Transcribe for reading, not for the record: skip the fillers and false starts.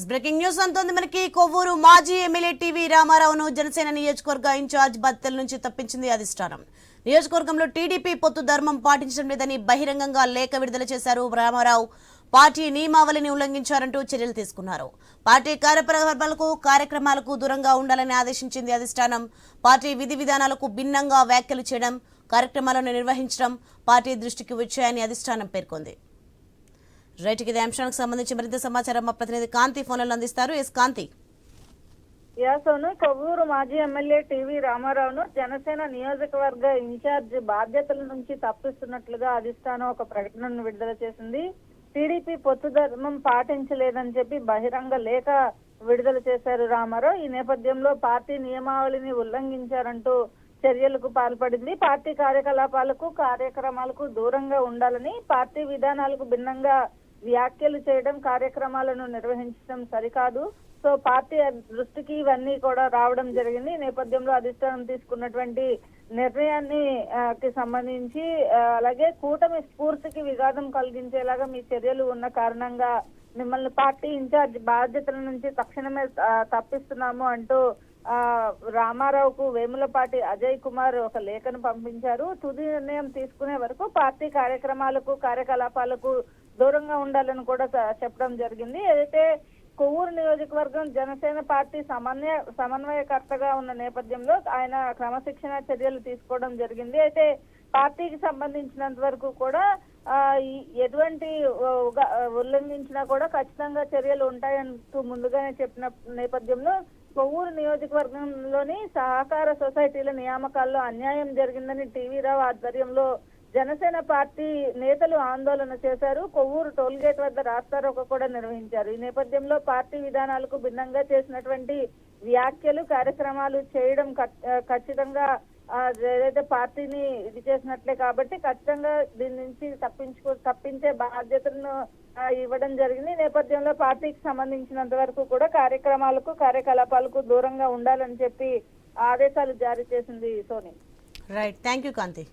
Breaking news అంతోంది మనకి. కొవ్వూరు మాజీ MLA TV రామారావును Janasena నియోజకవర్గ ఇన్ఛార్జ్ బాధ్యతల నుంచి తప్పించింది అధిష్టానం. నియోజకవర్గంలో టీడీపీ పొత్తు ధర్మం పాటించడం లేదని బహిరంగంగా లేఖ విడుదల చేశారు రామారావు. పార్టీ నియమావళిని ఉల్లంఘించారంటూ చర్యలు తీసుకున్నారు. పార్టీ కార్యక్రమాలకు దూరంగా ఉండాలని ఆదేశించింది అధిష్టానం. పార్టీ విధి విధానాలకు భిన్నంగా వ్యాఖ్యలు చేయడం, కార్యక్రమాలను నిర్వహించడం పార్టీ దృష్టికి వచ్చాయని అధిష్టానం పేర్కొంది. రైట్, ఇదే అంశానికి సంబంధించి మరింత సమాచారం మా ప్రతినిధి కాంతి ఫోన్లలో అందిస్తారు. ఎస్ కాంతి. యాసోను కొవ్వూరు మాజీ ఎమ్మెల్యే టీవీ రామారావును జనసేన నియోజకవర్గ ఇన్ఛార్జ్ బాధ్యతల నుంచి తప్పిస్తున్నట్లుగా అధిష్టానం ఒక ప్రకటనను విడుదల చేసింది. టీడీపీ పొత్తు ధర్మం పాటించలేదని చెప్పి బహిరంగ లేఖ విడుదల చేశారు రామారావు. ఈ నేపథ్యంలో పార్టీ నియమావళిని ఉల్లంఘించారంటూ చర్యలకు పాల్పడింది. పార్టీ కార్యక్రమాలకు దూరంగా ఉండాలని, పార్టీ విధానాలకు భిన్నంగా వ్యాఖ్యలు చేయడం, కార్యక్రమాలను నిర్వహించడం సరికాదు. సో పార్టీ దృష్టికి ఇవన్నీ కూడా రావడం జరిగింది. ఈ నేపథ్యంలో అధిష్టానం తీసుకున్నటువంటి నిర్ణయాన్ని కి సంబంధించి అలాగే కూటమి స్ఫూర్తికి విఘాతం కలిగించేలాగా మీ చర్యలు ఉన్న కారణంగా మిమ్మల్ని పార్టీ ఇన్ఛార్జ్ బాధ్యతల నుంచి తక్షణమే తప్పిస్తున్నాము అంటూ రామారావుకు వేములపాటి అజయ్ కుమార్ ఒక లేఖను పంపించారు. తుది నిర్ణయం తీసుకునే వరకు పార్టీ కార్యకలాపాలకు దూరంగా ఉండాలని కూడా చెప్పడం జరిగింది. ఏదైతే కొవ్వూరు నియోజకవర్గం జనసేన పార్టీ సమన్వయకర్తగా ఉన్న నేపథ్యంలో ఆయన క్రమశిక్షణ చర్యలు తీసుకోవడం జరిగింది. అయితే పార్టీకి సంబంధించినంత వరకు కూడా ఎటువంటి ఉల్లంఘించినా కూడా ఖచ్చితంగా చర్యలు ఉంటాయంటూ ముందుగానే చెప్పిన నేపథ్యంలో కొవ్వూరు నియోజకవర్గంలోని సహకార సొసైటీల నియామకాల్లో అన్యాయం జరిగిందని టీవీ రావు ఆధ్వర్యంలో జనసేన పార్టీ నేతలు ఆందోళన చేశారు. కొవ్వూరు టోల్గేట్ వద్ద రాస్తారోకో కూడా నిర్వహించారు. ఈ నేపథ్యంలో పార్టీ విధానాలకు భిన్నంగా చేసినటువంటి వ్యాఖ్యలు, కార్యక్రమాలు చేయడం ఖచ్చితంగా ఏదైతే పార్టీని ఇది చేసినట్లే కాబట్టి ఖచ్చితంగా దీని నుంచి తప్పించే బాధ్యతలను ఇవ్వడం జరిగింది. ఈ నేపథ్యంలో పార్టీకి సంబంధించినంత వరకు కూడా కార్యకలాపాలకు దూరంగా ఉండాలని చెప్పి ఆదేశాలు జారీ చేసింది Soni. Right, thank you Kanthi.